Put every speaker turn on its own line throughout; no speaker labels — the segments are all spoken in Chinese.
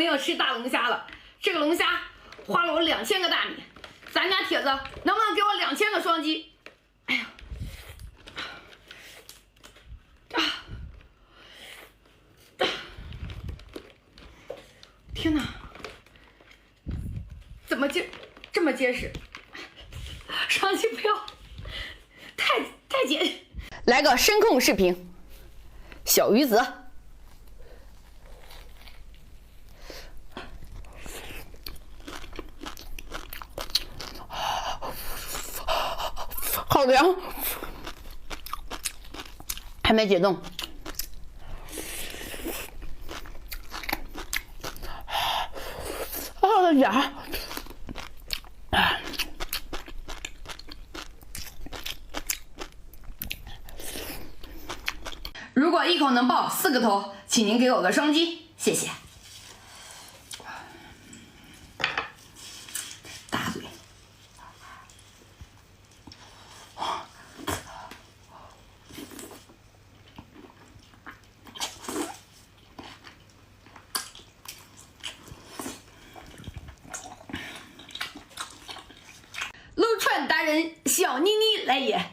没有吃大龙虾了。这个龙虾花了我2000个大米，咱家铁子能不能给我2000个双击？哎呀，天哪，怎么这么结实？双击不要，太结实。来个声控视频，小鱼子。好凉，还没解冻。好凉。如果一口能爆4个头，请您给我个双击，谢谢。大嘴。撸串达人小妮妮来也，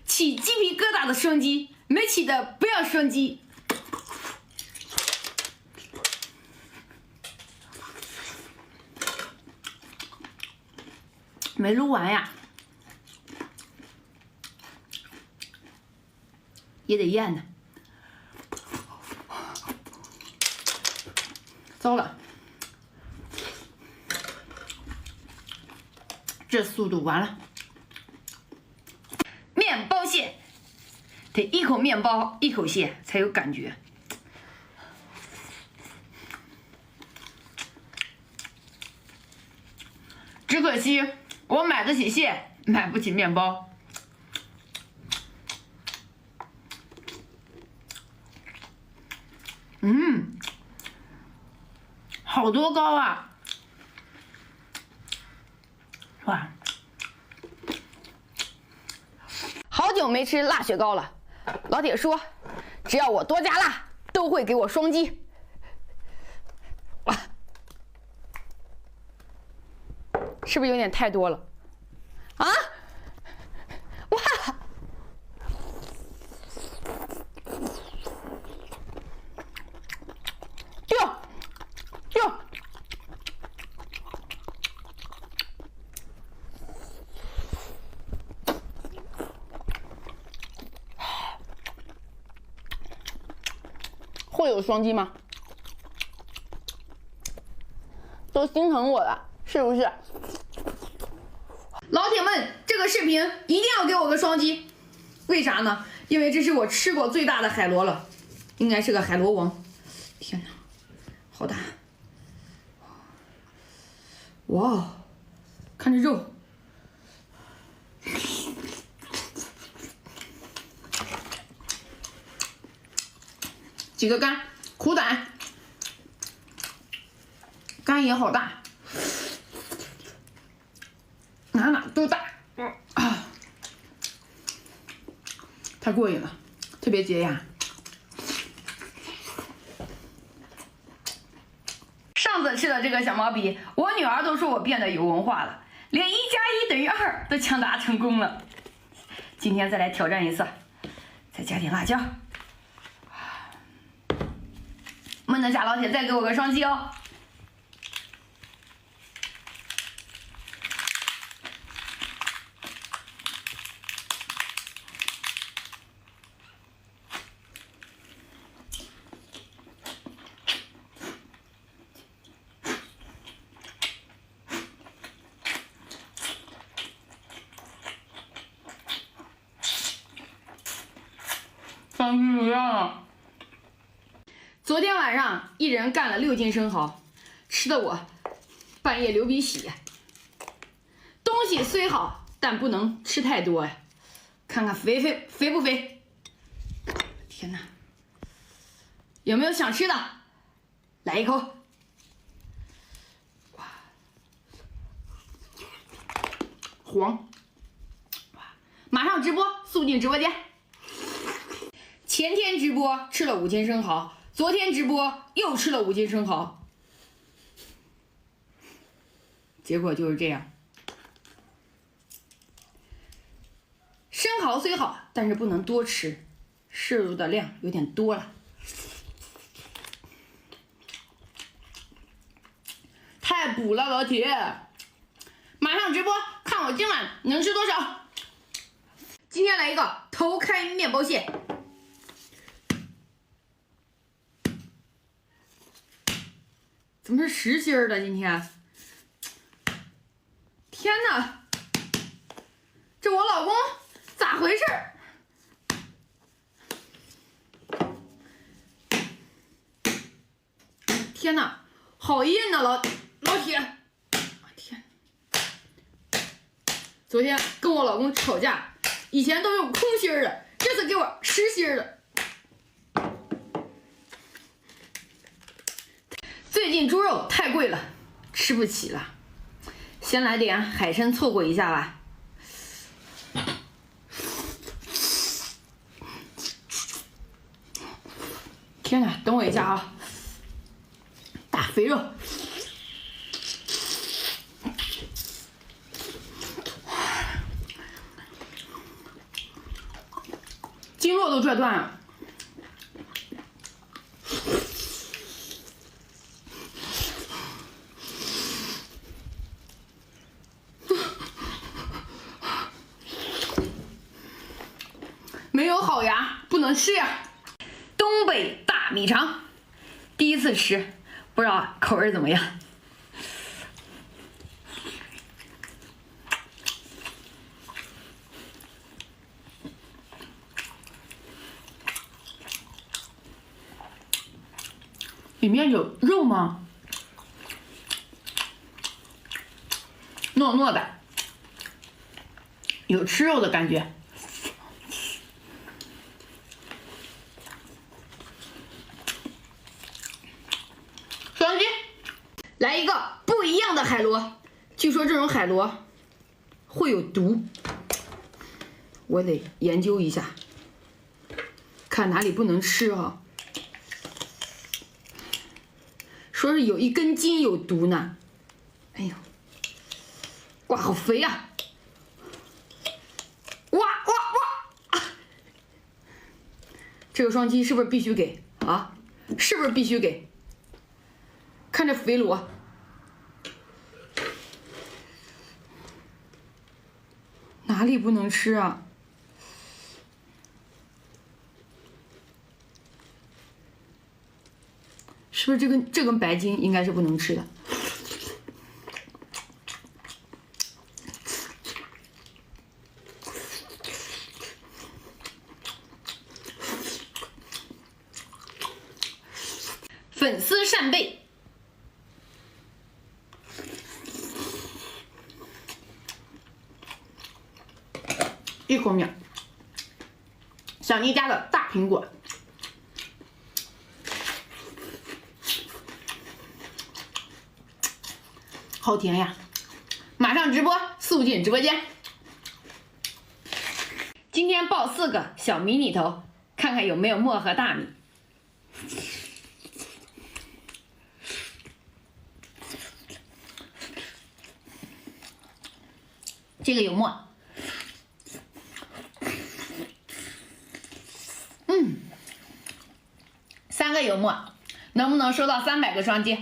起鸡皮疙瘩的双击。没起的不要双击。没撸完呀，也得咽呢。糟了，这速度完了。面包蟹。得一口面包一口蟹才有感觉。只可惜我买得起蟹，买不起面包。好多膏啊！哇，好久没吃辣雪糕了。老铁说，只要我多加辣，都会给我双击。哇，是不是有点太多了？啊！哇！哟！会有双击吗？都心疼我了，是不是？老铁们，这个视频一定要给我个双击，为啥呢？因为这是我吃过最大的海螺了，应该是个海螺王。天哪，好大！哇，看这肉。几个肝，苦胆，肝也好大，哪都大，太过瘾了，特别解压。上次吃的这个小毛笔，我女儿都说我变得有文化了，连1+1=2都抢答成功了。今天再来挑战一次，再加点辣椒。焖得下老铁再给我个双击哦！双击不要了。昨天晚上一人干了6斤生蚝，吃的我半夜流鼻血。东西虽好，但不能吃太多呀。看看肥不肥？天哪！有没有想吃的？来一口。哇，黄！哇，马上直播，速进直播间。前天直播吃了5斤生蚝。昨天直播又吃了5斤生蚝，结果就是这样。生蚝虽好，但是不能多吃，摄入的量有点多了。太补了，老铁！马上直播，看我今晚能吃多少。今天来一个头开面包蟹，怎么是实心儿的？今天，天哪！这我老公咋回事？天哪，好硬呐，老铁！天，昨天跟我老公吵架，以前都用空心儿的，这次给我实心儿的。最近猪肉太贵了，吃不起了，先来点海参凑合一下吧。天哪，等我一下啊！大肥肉，经络都拽断了。没有好牙不能吃呀！东北大米肠，第一次吃，不知道口味怎么样。里面有肉吗？糯糯的，有吃肉的感觉。双击，来一个不一样的海螺。据说这种海螺会有毒，我得研究一下，看哪里不能吃啊。说是有一根筋有毒呢。哎呦，哇，好肥呀！哇哇哇！这个双击是不是必须给啊？是不是必须给？看这肥螺，哪里不能吃啊？是不是这根白筋应该是不能吃的？粉丝扇贝。一口面，小妮家的大苹果，好甜呀！马上直播，速进直播间。今天爆4个小迷你头，看看有没有沫和大米。这个有沫。3个有沫，能不能收到300个双击？